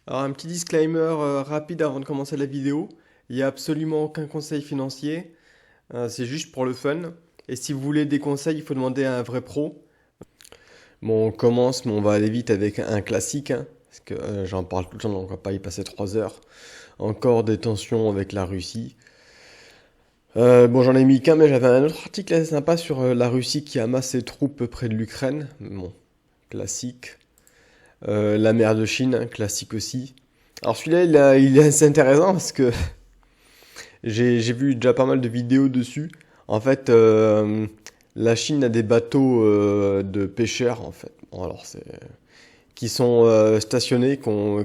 Alors un petit disclaimer rapide avant de commencer la vidéo. Il n'y a absolument aucun conseil financier, c'est juste pour le fun. Et si vous voulez des conseils, il faut demander à un vrai pro. Bon, on commence, mais on va aller vite avec un classique, hein, parce que j'en parle tout le temps, donc on va pas y passer 3 heures. Encore des tensions avec la Russie. Bon, j'en ai mis qu'un, mais j'avais un autre article assez sympa sur la Russie qui amasse ses troupes près de l'Ukraine. Bon, classique. La mer de Chine, hein, classique aussi. Alors celui-là, il est assez intéressant parce que j'ai vu déjà pas mal de vidéos dessus. En fait, la Chine a des bateaux de pêcheurs, en fait. Bon, alors qui sont stationnés,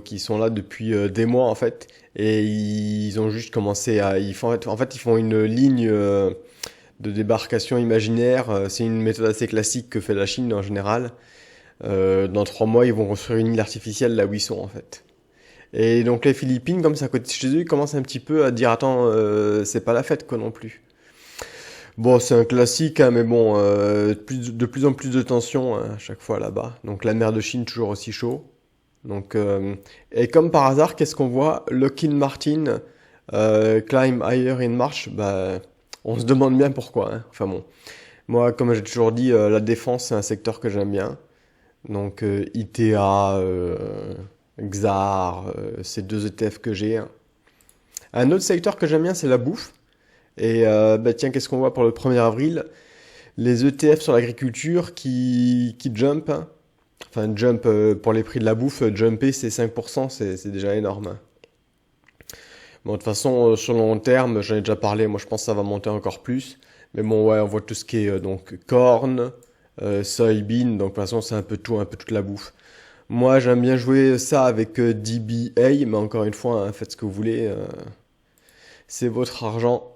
qui sont là depuis des mois, en fait. Et ils ont juste commencé à... ils font une ligne de débarcation imaginaire. C'est une méthode assez classique que fait la Chine en général. Dans 3 mois, ils vont construire une île artificielle là où ils sont, en fait. Et donc les Philippines, comme c'est à côté de chez eux, ils commencent un petit peu à dire attends, c'est pas la fête quoi non plus. Bon, c'est un classique, hein, mais bon, de plus en plus de tensions hein, à chaque fois là-bas. Donc la mer de Chine toujours aussi chaud. Donc et comme par hasard, qu'est-ce qu'on voit? Lockheed Martin climb higher in March. Bah, on se demande bien pourquoi. Hein. Enfin bon, moi comme j'ai toujours dit, la défense c'est un secteur que j'aime bien. Donc ITA, Xar, c'est deux ETF que j'ai. Hein. Un autre secteur que j'aime bien, c'est la bouffe. Et bah tiens, qu'est-ce qu'on voit pour le 1er avril? Les ETF sur l'agriculture qui jump. Hein. Enfin, jump pour les prix de la bouffe, jumper c'est 5%, c'est déjà énorme. Hein. Bon, de toute façon, sur le long terme, j'en ai déjà parlé, moi je pense que ça va monter encore plus. Mais bon, ouais, on voit tout ce qui est donc corn, soybean, donc de toute façon c'est un peu tout, un peu toute la bouffe. Moi, j'aime bien jouer ça avec DBA, mais encore une fois, hein, faites ce que vous voulez, c'est votre argent.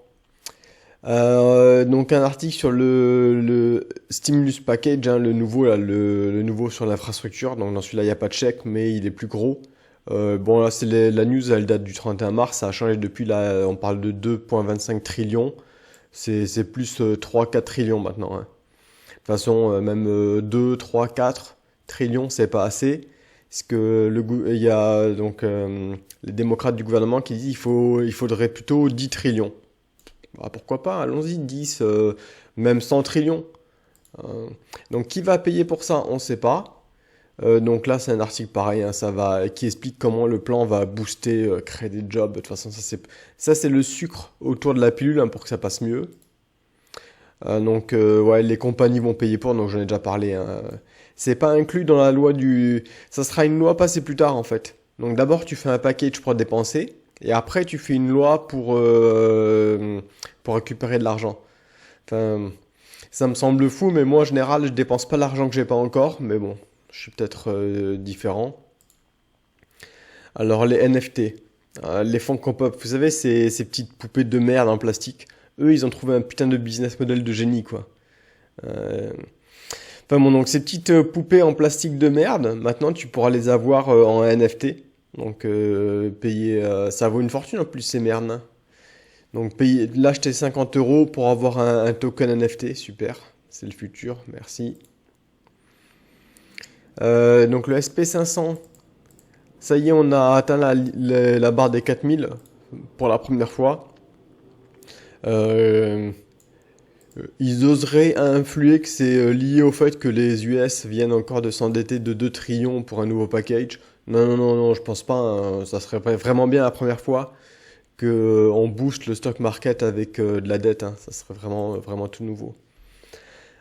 Donc un article sur le stimulus package, hein, le nouveau là, le nouveau sur l'infrastructure. Donc dans celui-là, il n'y a pas de chèque, mais il est plus gros. Bon là, la news, elle date du 31 mars, ça a changé depuis là. On parle de 2,25 trillions. C'est plus 3-4 trillions maintenant. Hein. De toute façon, même 2, 3, 4 trillions, c'est pas assez. Parce que il y a donc les démocrates du gouvernement qui disent il faudrait plutôt 10 trillions. Bah, pourquoi pas, allons-y, 10, même 100 trillions. Euh, donc qui va payer pour ça, on ne sait pas. Donc là, c'est un article pareil, hein, qui explique comment le plan va booster, créer des jobs. De toute façon, ça c'est le sucre autour de la pilule hein, pour que ça passe mieux. Donc ouais, les compagnies vont payer pour, donc j'en ai déjà parlé. Hein. C'est pas inclus dans la loi du... Ça sera une loi passée plus tard en fait. Donc d'abord tu fais un package pour dépenser, et après tu fais une loi pour récupérer de l'argent. Enfin, ça me semble fou, mais moi en général je dépense pas l'argent que j'ai pas encore, mais bon, je suis peut-être différent. Alors les NFT, les Funko Pop, vous savez ces petites poupées de merde en plastique, eux ils ont trouvé un putain de business model de génie quoi. Euh, Enfin bon, donc ces petites poupées en plastique de merde, maintenant tu pourras les avoir en NFT. Donc payer, ça vaut une fortune en plus ces merdes. Hein. Donc payer, l'acheter 50 euros pour avoir un token NFT, super, c'est le futur, merci. Donc le SP500, ça y est, on a atteint la barre des 4000 pour la première fois. Euh, Ils oseraient influer que c'est lié au fait que les US viennent encore de s'endetter de 2 trillions pour un nouveau package. Non, non, non, non, je pense pas. Hein. Ça serait vraiment bien la première fois que on booste le stock market avec de la dette. Hein. Ça serait vraiment, vraiment tout nouveau.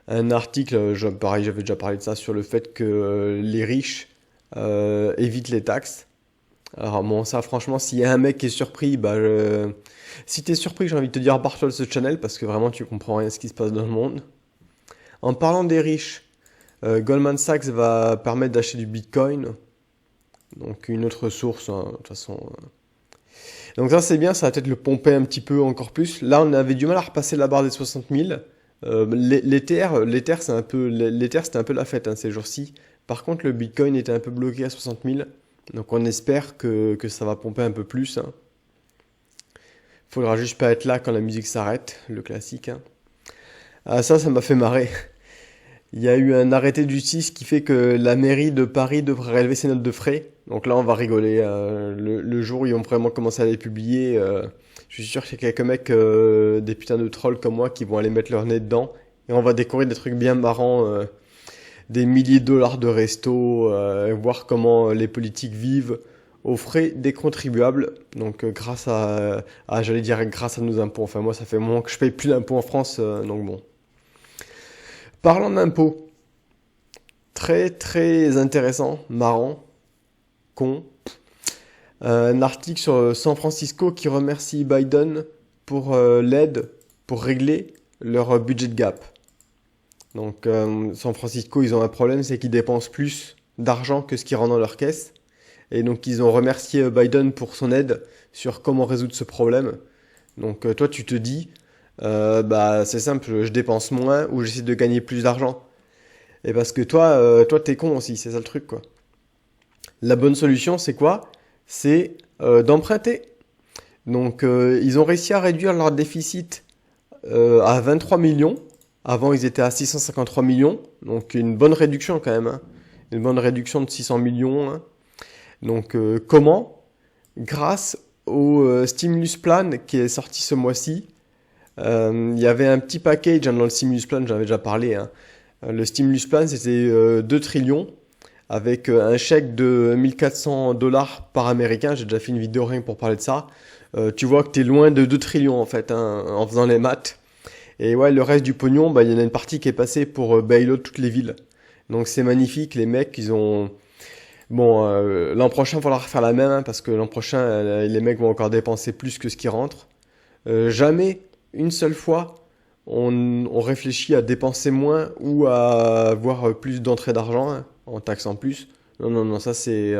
Un article, pareil, j'avais déjà parlé de ça, sur le fait que les riches évitent les taxes. Alors bon, ça franchement, s'il y a un mec qui est surpris, si t'es surpris, j'ai envie de te dire barre-toi de ce channel parce que vraiment tu comprends rien à ce qui se passe dans le monde. En parlant des riches, Goldman Sachs va permettre d'acheter du Bitcoin, donc une autre source, hein, de toute façon. Donc ça c'est bien, ça va peut-être le pomper un petit peu encore plus. Là on avait du mal à repasser la barre des 60 000. L'Ether c'était un peu la fête hein, ces jours-ci. Par contre le Bitcoin était un peu bloqué à 60 000. Donc on espère que ça va pomper un peu plus. Hein. Faudra juste pas être là quand la musique s'arrête, le classique. Hein. Ah ça m'a fait marrer. Il y a eu un arrêté de justice qui fait que la mairie de Paris devrait relever ses notes de frais. Donc là, on va rigoler. Le jour où ils vont vraiment commencer à les publier, je suis sûr qu'il y a quelques mecs, des putains de trolls comme moi, qui vont aller mettre leur nez dedans. Et on va découvrir des trucs bien marrants, des milliers de dollars de resto, voir comment les politiques vivent aux frais des contribuables. Donc j'allais dire grâce à nos impôts. Enfin moi, ça fait un moment que je paye plus d'impôts en France, donc bon. Parlant d'impôts, très très intéressant, marrant, con. Un article sur San Francisco qui remercie Biden pour l'aide pour régler leur budget gap. Donc San Francisco, ils ont un problème, c'est qu'ils dépensent plus d'argent que ce qu'ils rentrent dans leur caisse. Et donc ils ont remercié Biden pour son aide sur comment résoudre ce problème. Donc toi tu te dis, bah c'est simple, je dépense moins ou j'essaie de gagner plus d'argent. Et parce que toi t'es con aussi, c'est ça le truc quoi. La bonne solution c'est quoi? C'est d'emprunter. Donc ils ont réussi à réduire leur déficit à 23 millions. Avant ils étaient à 653 millions. Donc une bonne réduction quand même, hein. Une bonne réduction de 600 millions. Hein. Donc comment? Grâce au stimulus plan qui est sorti ce mois-ci. Il y avait un petit package, hein, dans le stimulus plan, j'en avais déjà parlé. Hein. Le stimulus plan, c'était 2 trillions avec un chèque de 1400 dollars par américain. J'ai déjà fait une vidéo rien que pour parler de ça. Tu vois que tu es loin de 2 trillions en fait, hein, en faisant les maths. Et ouais, le reste du pognon, bah, il y en a une partie qui est passée pour bailout toutes les villes. Donc c'est magnifique, les mecs, ils ont... Bon, l'an prochain, il va falloir faire la même, hein, parce que l'an prochain, les mecs vont encore dépenser plus que ce qui rentre. Jamais, une seule fois, on réfléchit à dépenser moins ou à avoir plus d'entrée d'argent, hein, en taxant plus. Non, non, non, ça c'est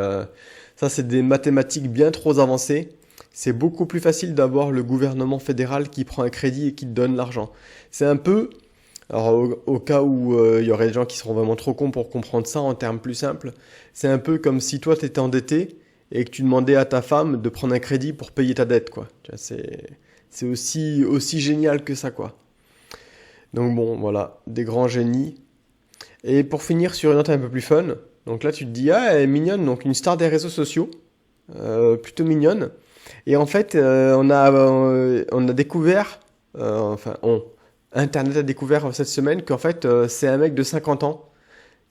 des mathématiques bien trop avancées. C'est beaucoup plus facile d'avoir le gouvernement fédéral qui prend un crédit et qui te donne l'argent. C'est un peu... Alors au cas où il y aurait des gens qui seront vraiment trop cons pour comprendre ça en termes plus simples, c'est un peu comme si toi t'étais endetté et que tu demandais à ta femme de prendre un crédit pour payer ta dette, quoi. Tu vois, c'est aussi génial que ça, quoi. Donc bon, voilà, des grands génies. Et pour finir sur une note un peu plus fun, donc là tu te dis, ah, elle est mignonne, donc une star des réseaux sociaux, plutôt mignonne. Et en fait, on a découvert, Internet a découvert cette semaine qu'en fait, c'est un mec de 50 ans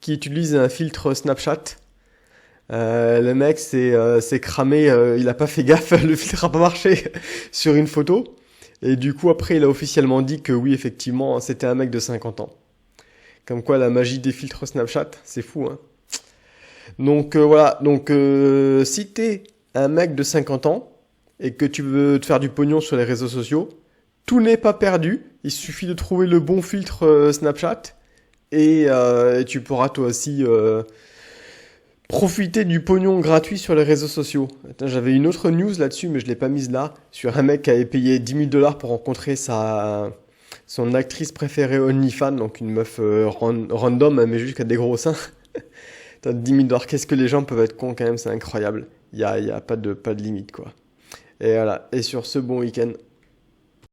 qui utilise un filtre Snapchat. Le mec s'est cramé, il a pas fait gaffe, le filtre a pas marché sur une photo. Et du coup, après, il a officiellement dit que oui, effectivement, c'était un mec de 50 ans. Comme quoi, la magie des filtres Snapchat, c'est fou, hein. Donc voilà, donc si t'es un mec de 50 ans et que tu veux te faire du pognon sur les réseaux sociaux, tout n'est pas perdu. Il suffit de trouver le bon filtre Snapchat et tu pourras toi aussi profiter du pognon gratuit sur les réseaux sociaux. Attends, j'avais une autre news là-dessus, mais je l'ai pas mise là, sur un mec qui avait payé 10 000 dollars pour rencontrer son actrice préférée OnlyFans, donc une meuf random, hein, mais juste qui a des gros seins. T'as 10 000 dollars, qu'est-ce que les gens peuvent être cons quand même, c'est incroyable. Il y a pas de limite, quoi. Et voilà, et sur ce, bon week-end.